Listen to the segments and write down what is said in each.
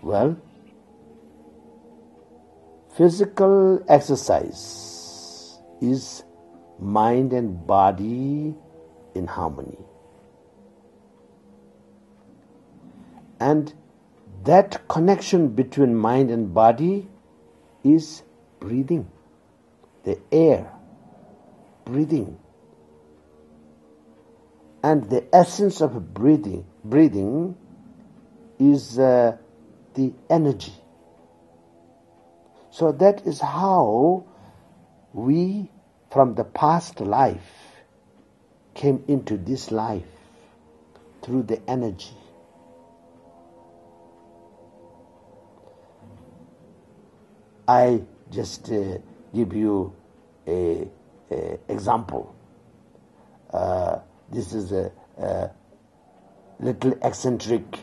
Well, physical exercise is mind and body in harmony. And that connection between mind and body is breathing, the air, breathing. And the essence of breathing is the energy. So that is how we, from the past life, came into this life, through the energy. I just give you a example. This is a little eccentric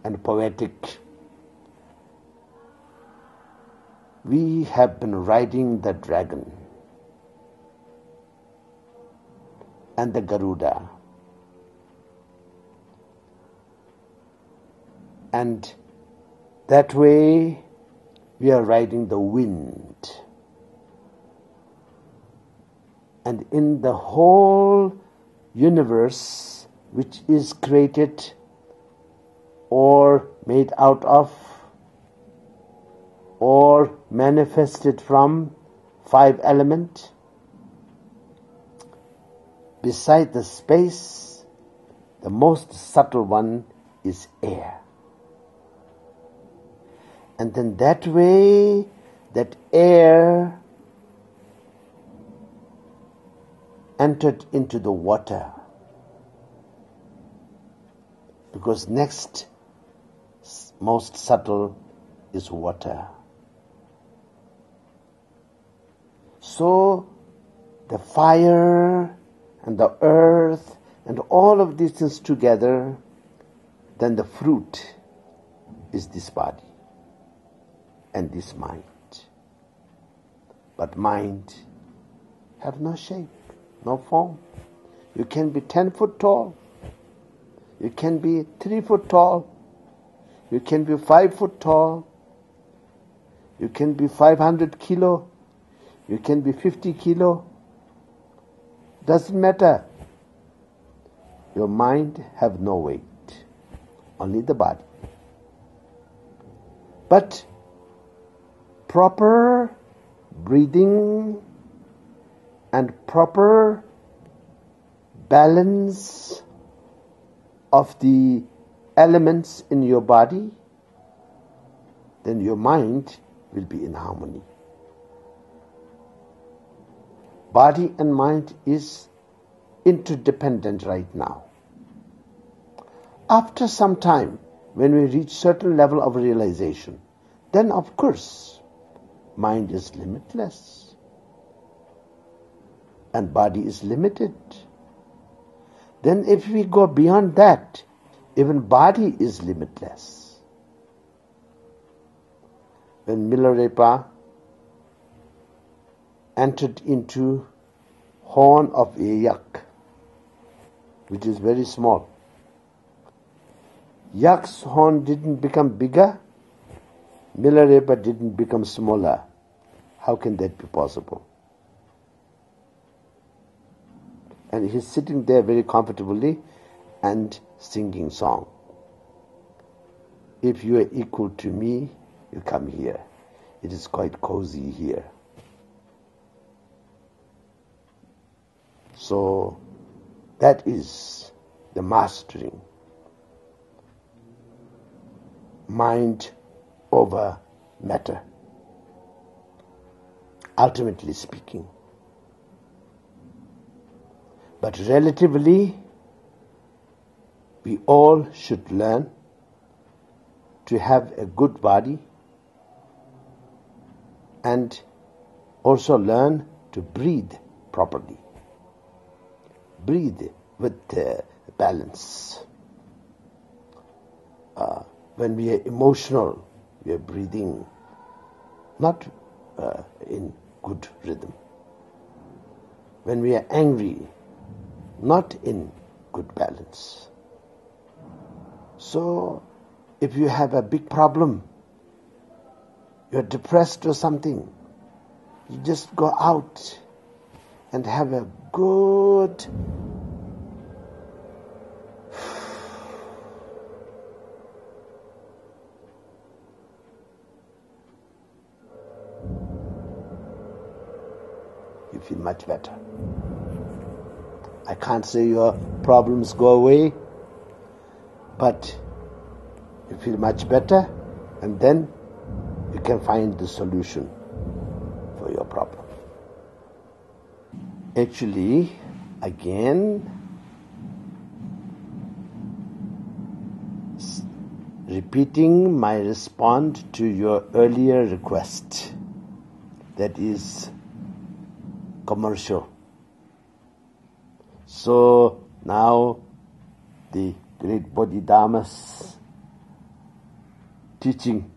and poetic. We have been riding the dragon and the Garuda, and that way we are riding the wind, and in the whole universe which is created or made out of or manifested from 5 elements, beside the space, the most subtle one is air. And then that way, that air entered into the water, because next most subtle is water. So the fire and the earth and all of these things together, then the fruit is this body and this mind. But mind have no shape, no form. You can be 10 foot tall, you can be 3 foot tall, you can be 5 foot tall, you can be 500 kilo, you can be 50 kilo. Doesn't matter. Your mind have no weight, only the body. But proper breathing and proper balance of the elements in your body, then your mind will be in harmony. Body and mind is interdependent right now. After some time, when we reach certain level of realization, then of course, mind is limitless and body is limited. Then if we go beyond that, even body is limitless. When Milarepa entered into horn of a yak, which is very small. Yak's horn didn't become bigger, Milarepa didn't become smaller. How can that be possible? And he's sitting there very comfortably and singing song. If you are equal to me, you come here. It is quite cozy here. So that is the mastering. Mind over matter, ultimately speaking. But relatively, we all should learn to have a good body and also learn to breathe properly. Breathe with balance. When we are emotional, we are breathing not in good rhythm. When we are angry, not in good balance. So, if you have a big problem, you're depressed or something, you just go out and have a good you feel much better. I can't say your problems go away, but you feel much better, and then you can find the solution for your problem. Actually, again, repeating my response to your earlier request, that is commercial. So now the great Bodhidharma's teaching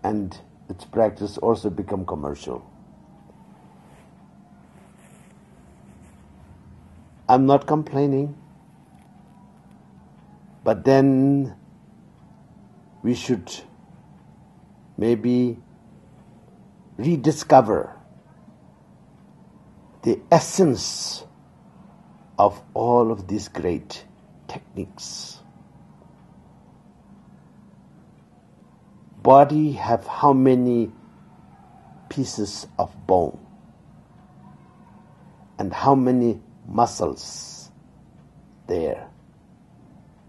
and its practice also become commercial. I'm not complaining, but then we should maybe rediscover the essence of all of these great techniques. Body have how many pieces of bone and how many muscles there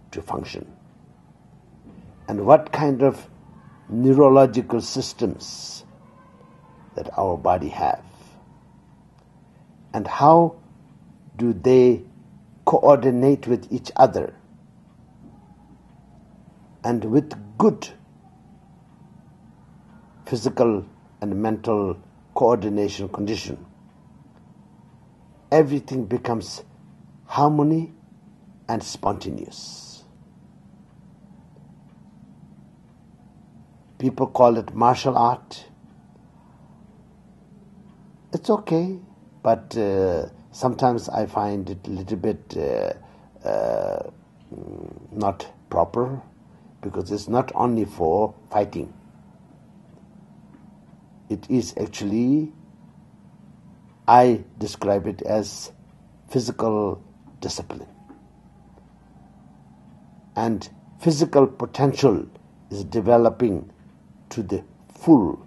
to function, and what kind of neurological systems that our body have, and how do they coordinate with each other, and with good physical and mental coordination condition, everything becomes harmony and spontaneous. People call it martial art. It's okay, but sometimes I find it a little bit not proper, because it's not only for fighting. It is actually, I describe it as physical discipline. And physical potential is developing to the full,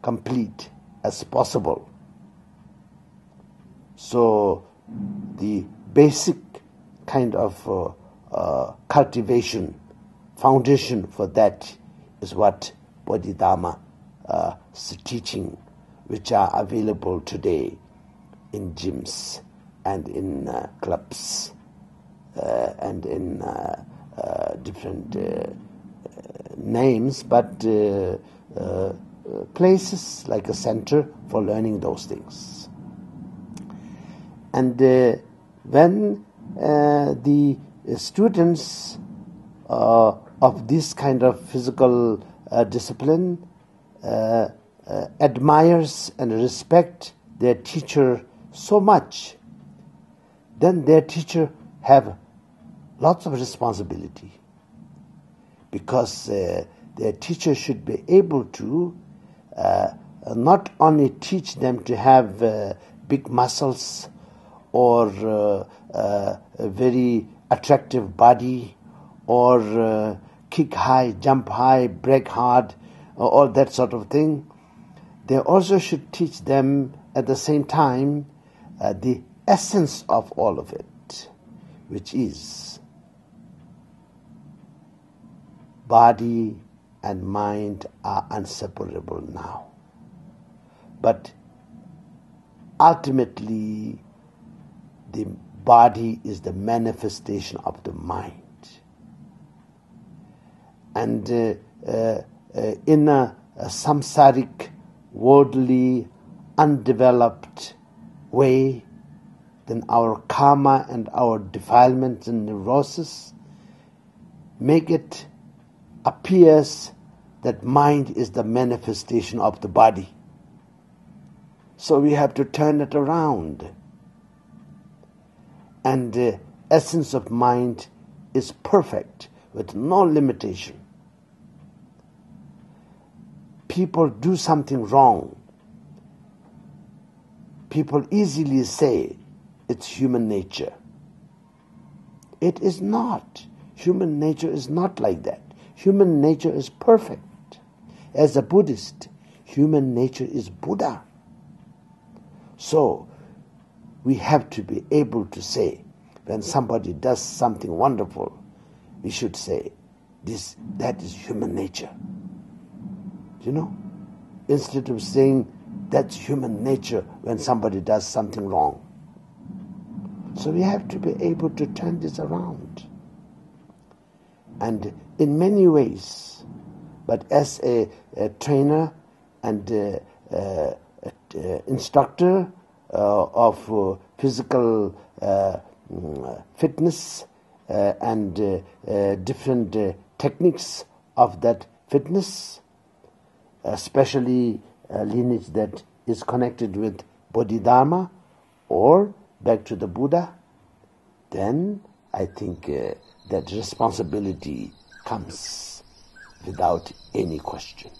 complete as possible. So the basic kind of cultivation, foundation for that is what Bodhidharma teaching, which are available today in gyms and in clubs and in different names, but places like a center for learning those things. And when the students of this kind of physical discipline admires and respect their teacher so much, then their teacher have lots of responsibility, because their teacher should be able to not only teach them to have big muscles or a very attractive body or kick high, jump high, break hard, all that sort of thing. They also should teach them at the same time the essence of all of it, which is body and mind are inseparable now. But ultimately, the body is the manifestation of the mind. And in a samsaric, worldly, undeveloped way, then our karma and our defilements and neurosis make it appears that mind is the manifestation of the body. So we have to turn it around. And the essence of mind is perfect, with no limitation. People do something wrong. People easily say it's human nature. It is not. Human nature is not like that. Human nature is perfect. As a Buddhist, human nature is Buddha. So, we have to be able to say, when somebody does something wonderful, we should say, that is human nature. You know? Instead of saying, that's human nature when somebody does something wrong. So we have to be able to turn this around. And in many ways, but as a trainer and instructor of physical fitness and different techniques of that fitness, especially lineage that is connected with Bodhidharma or back to the Buddha, then I think that responsibility comes without any question.